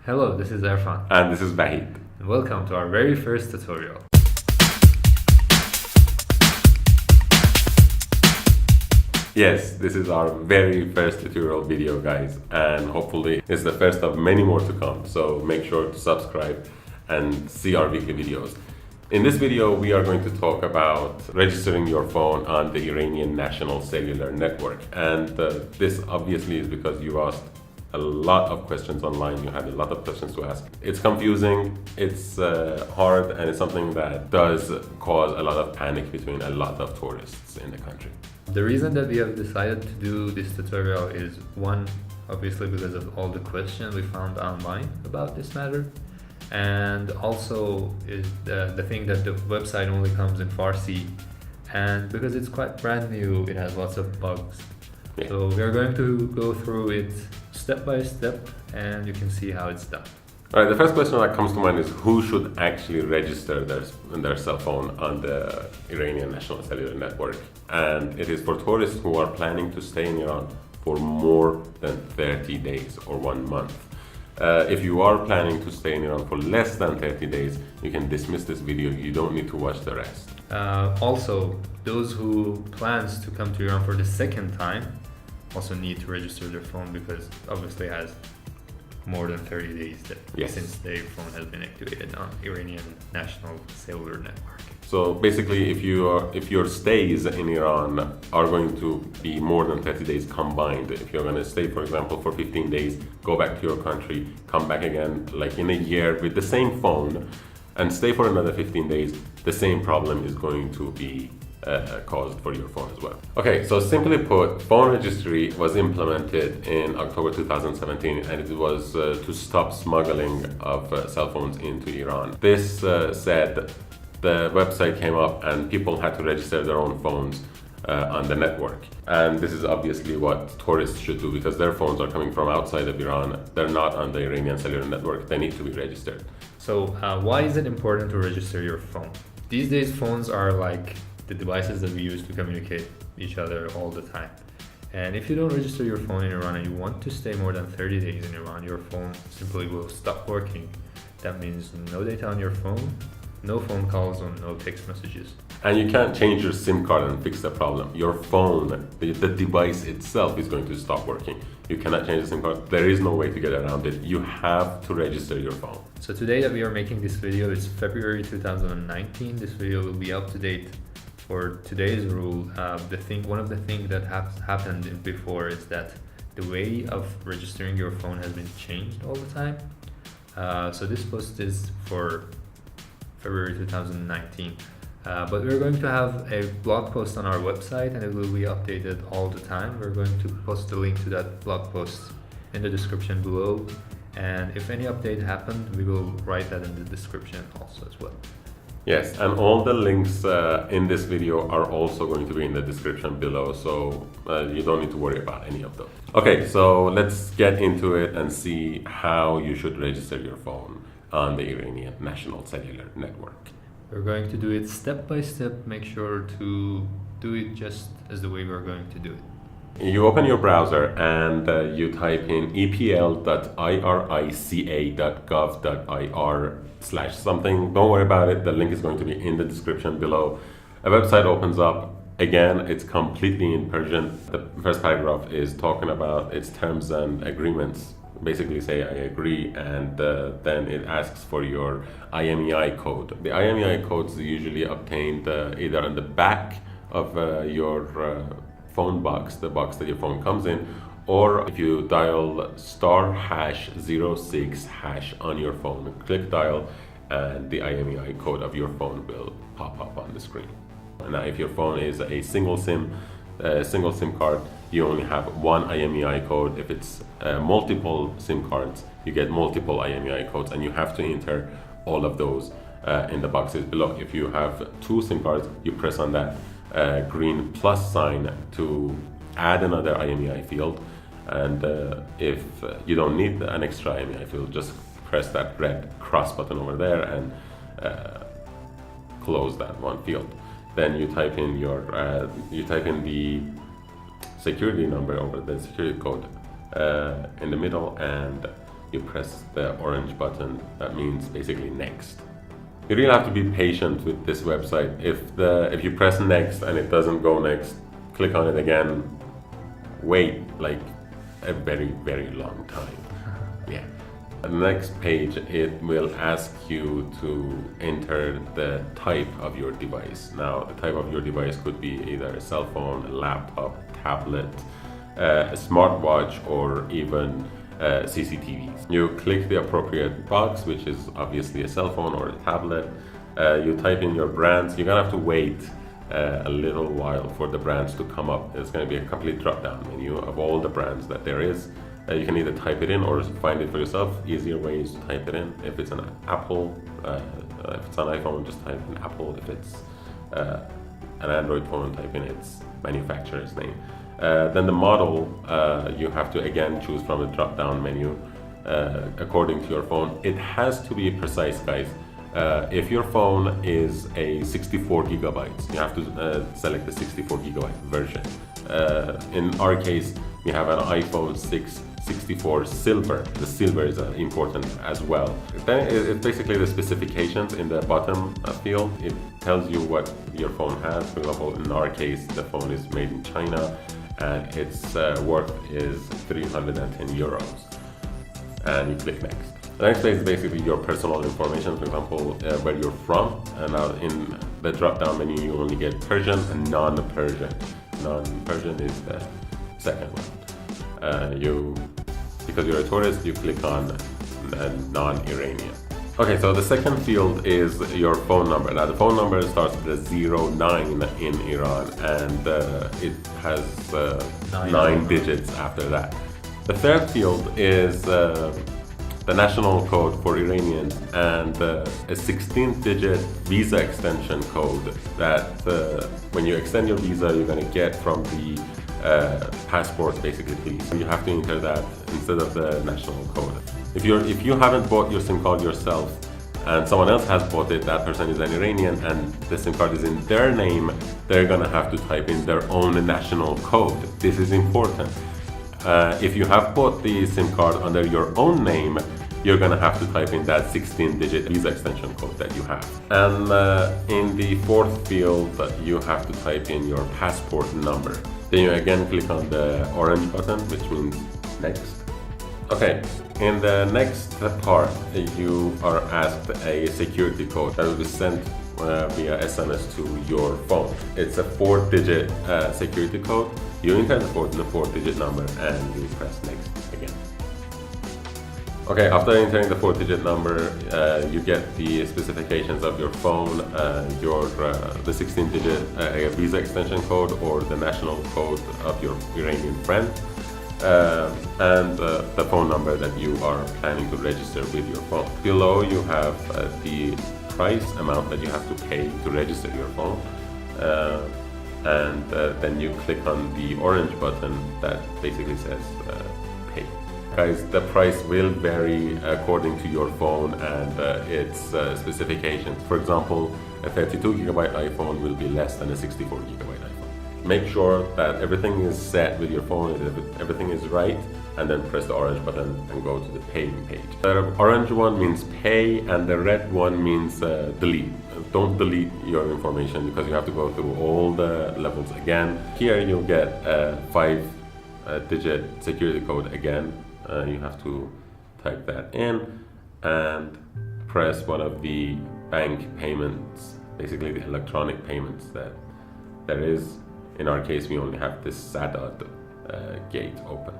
Hello, this is Irfan, And this is Bahid. and welcome to our very first tutorial. Yes, this is our very first tutorial video, guys, and hopefully it's the first of many more to come, so make sure to subscribe and see our weekly videos. In this video, we are going to talk about registering your phone on the Iranian National Cellular Network, and this obviously is because you asked a lot of questions online. You had a lot of questions to ask. It's confusing, it's hard, and it's something that does cause a lot of panic between a lot of tourists in the country. The reason that we have decided to do this tutorial is one, obviously because of all the questions we found online about this matter, and also is the thing that the website only comes in Farsi, and because it's quite brand new, it has lots of bugs. Yeah. So we are going to go through it step by step, and you can see how it's done. All right, the first question that comes to mind is who should actually register their cell phone on the Iranian National Cellular Network? And it is for tourists who are planning to stay in Iran for more than 30 days or 1 month. If you are planning to stay in Iran for less than 30 days, you can dismiss this video. You don't need to watch the rest. Also, those who plans to come to Iran for the second time also need to register their phone because obviously it has more than 30 days Yes. since their phone has been activated on Iranian National Cellular Network. So basically, if your stays in Iran are going to be more than 30 days combined, if you're going to stay, for example, for 15 days, go back to your country, come back again, like in a year with the same phone, and stay for another 15 days, the same problem is going to be caused for your phone as well. Okay, so simply put, phone registry was implemented in October 2017, and it was to stop smuggling of cell phones into Iran. This said, the website came up and people had to register their own phones on the network. And this is obviously what tourists should do because their phones are coming from outside of Iran. They're not on the Iranian Cellular Network. They need to be registered. So why is it important to register your phone? These days phones are like the devices that we use to communicate each other all the time. And if you don't register your phone in Iran and you want to stay more than 30 days in Iran, your phone simply will stop working. That means no data on your phone, no phone calls, or no text messages. And you can't change your SIM card and fix the problem. Your phone, the device itself is going to stop working. You cannot change the SIM card. There is no way to get around it. You have to register your phone. So today that we are making this video, it's February 2019. This video will be up to date for today's rule. One of the things that happened before is that the way of registering your phone has been changed all the time. So this post is for February 2019. But we're going to have a blog post on our website and it will be updated all the time. We're going to post the link to that blog post in the description below. And if any update happened, we will write that in the description also as well. Yes, and all the links in this video are also going to be in the description below, so you don't need to worry about any of them. Okay, so let's get into it and see how you should register your phone on the Iranian National Cellular Network. We're going to do it step by step. Make sure to do it just as the way we're going to do it. You open your browser and you type in epl.irica.gov.ir/something. Don't worry about it, the link is going to be in the description below. A website opens up. Again, it's completely in Persian. The first paragraph is talking about its terms and agreements. Basically say I agree, and then it asks for your IMEI code. The IMEI codes are usually obtained either on the back of your phone box, the box that your phone comes in, or if you dial *#06# on your phone, click dial, and the IMEI code of your phone will pop up on the screen. Now, if your phone is a single SIM card, you only have one IMEI code. If it's multiple SIM cards, you get multiple IMEI codes, and you have to enter all of those in the boxes below. If you have two SIM cards, you press on that green plus sign to add another IMEI field, and if you don't need an extra IMEI field, just press that red cross button over there and close that one field. Then you type in the security number over the security code in the middle, and you press the orange button. That means basically next. You really have to be patient with this website. If you press next and it doesn't go next, click on it again, wait like a very, very long time. Yeah. The next page, it will ask you to enter the type of your device. Now, the type of your device could be either a cell phone, a laptop, tablet, a smartwatch, or even CCTVs. You click the appropriate box, which is obviously a cell phone or a tablet. You type in your brands. You're gonna have to wait a little while for the brands to come up. It's going to be a complete drop-down menu of all the brands that there is. You can either type it in or find it for yourself. Easier way is to type it in. If it's an Apple, if it's an iPhone, just type in Apple. If it's an Android phone, type in its manufacturer's name. Then the model, you have to again choose from a drop-down menu according to your phone. It has to be precise, guys. If your phone is a 64 gigabytes, you have to select the 64 gigabyte version. In our case, we have an iPhone 6 64 silver. The silver is important as well. Then it's basically the specifications in the bottom field. It tells you what your phone has. For example, in our case, the phone is made in China and its worth is 310 euros. And you click next. The next page is basically your personal information, for example, where you're from. And now in the drop-down menu, you only get Persian and non-Persian. Non-Persian is the second one. Because you're a tourist, you click on non-Iranian. Okay, so the second field is your phone number. Now the phone number starts with a 09 in Iran, and it has 9 digits after that. The third field is the national code for Iranians and a 16-digit visa extension code that when you extend your visa, you're going to get from the passport, basically. So you have to enter that instead of the national code. If you haven't bought your SIM card yourself and someone else has bought it, that person is an Iranian and the SIM card is in their name, they're going to have to type in their own national code. This is important. If you have bought the SIM card under your own name, you're going to have to type in that 16-digit visa extension code that you have. And in the fourth field, you have to type in your passport number. Then you again click on the orange button, which means next. Okay, in the next part, you are asked a security code that will be sent via SMS to your phone. It's a 4-digit security code. You enter the 4-digit number and you press next again. Okay, after entering the 4-digit number, you get the specifications of your phone, the 16-digit visa extension code or the national code of your Iranian friend, and the phone number that you are planning to register with your phone. Below you have the price amount that you have to pay to register your phone, and then you click on the orange button that basically says pay. Guys, the price will vary according to your phone and its specifications. For example, a 32 gigabyte iPhone will be less than a 64 gigabyte iPhone. Make sure that everything is set with your phone, everything is right, and then press the orange button and go to the paying page. The orange one means pay and the red one means delete. Don't delete your information because you have to go through all the levels again. Here you'll get a 5-digit security code again. You have to type that in and press one of the bank payments, basically the electronic payments that there is. In our case, we only have this Sadat gate open.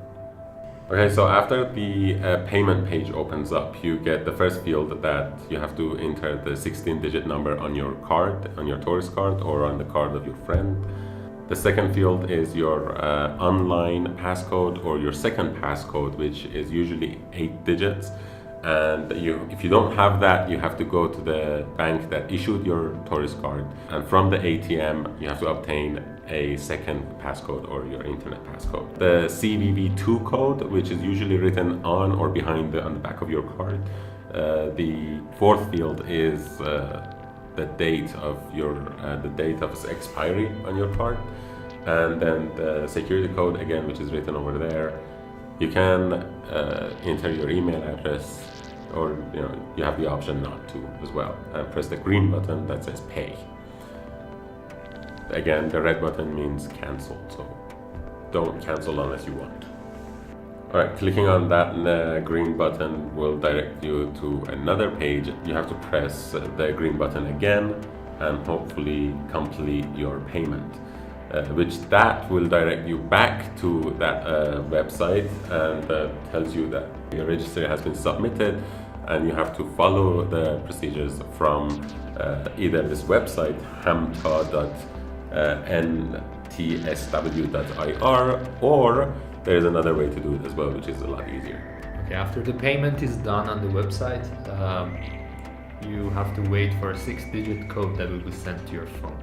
Okay, so after the payment page opens up, you get the first field that you have to enter the 16-digit number on your card, on your tourist card or on the card of your friend. The second field is your online passcode or your second passcode, which is usually 8 digits. And if you don't have that, you have to go to the bank that issued your tourist card. And from the ATM, you have to obtain a second passcode or your internet passcode. The CVV2 code, which is usually written on or behind on the back of your card. The fourth field is the date of its expiry on your card, and then the security code again, which is written over there. You can enter your email address, or you have the option not to as well, and press the green button that says pay. Again, the red button means cancel, so don't cancel unless you want. Alright, clicking on that green button will direct you to another page. You have to press the green button again and hopefully complete your payment, which that will direct you back to that website and tells you that your registry has been submitted, and you have to follow the procedures from either this website, hamta.ntsw.ir, or there is another way to do it as well, which is a lot easier. Okay, after the payment is done on the website, you have to wait for a 6-digit code that will be sent to your phone.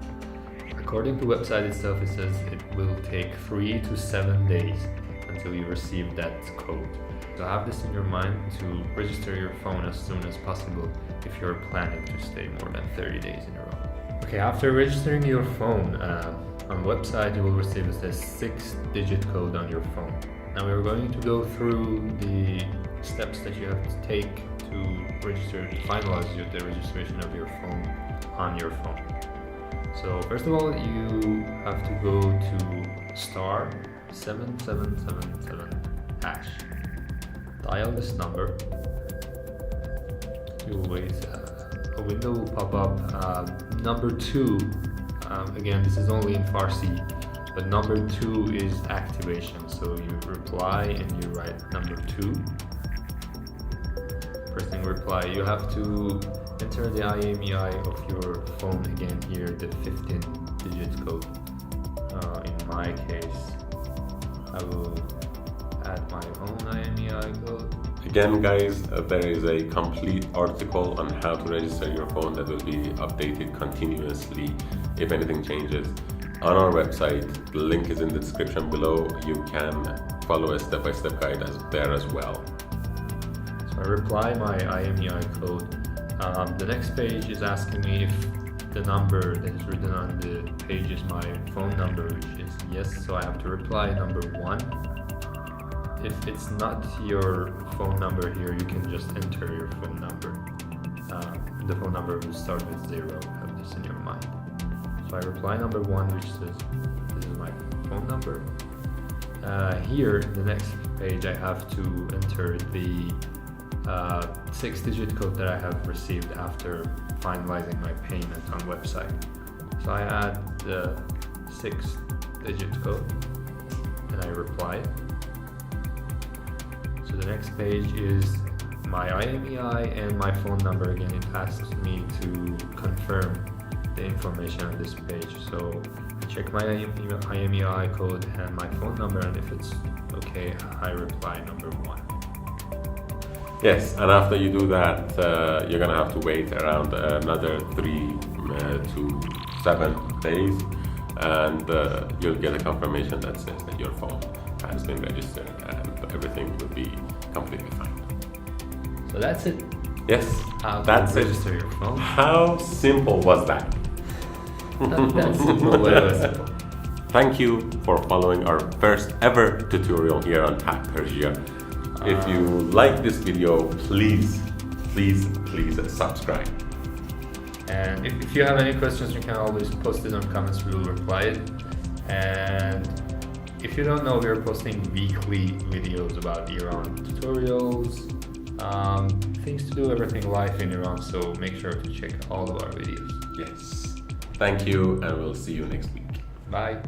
According to the website itself, it says it will take 3 to 7 days until you receive that code. So have this in your mind to register your phone as soon as possible if you're planning to stay more than 30 days in a row. Okay, after registering your phone on the website, you will receive a 6-digit code on your phone. Now we're going to go through the steps that you have to take to register, to finalize the registration of your phone on your phone. So first of all, you have to go to Starr 7777 hash. Dial this number. You'll wait. A window will pop up. Number 2. Again, this is only in Farsi, but number 2 is activation. So you reply and you write number 2. Pressing reply, you have to enter the IMEI of your phone again here, the 15-digit code. In my case, I will add my own IMEI code. Again, guys, there is a complete article on how to register your phone that will be updated continuously if anything changes on our website. The link is in the description below. You can follow a step-by-step guide there as well. So I reply my IMEI code. The next page is asking me if the number that is written on the page is my phone number, which is yes, so I have to reply number 1. If it's not your phone number here, you can just enter your phone number. The phone number will start with 0, have this in your mind. So I reply number 1, which says this is my phone number. Here, the next page, I have to enter the 6-digit code that I have received after finalizing my payment on website. So I add the 6-digit code and I reply. So the next page is my IMEI and my phone number. Again, it asks me to confirm the information on this page. So I check my IMEI code and my phone number, and if it's okay, I reply number 1. Yes, and after you do that, you're gonna have to wait around another 3 to 7 days, and you'll get a confirmation that says that your phone has been registered and everything will be completely fine. So that's it. Yes, That's register your phone. How simple was that? Not that simple, but it was simple. Thank you for following our first ever tutorial here on TAPPERSIA. If you like this video, please subscribe. And if you have any questions, you can always post it on comments, we will reply it. And if you don't know, we are posting weekly videos about Iran, tutorials, things to do, everything live in Iran, so make sure to check all of our videos. Yes. Thank you, and we'll see you next week. Bye.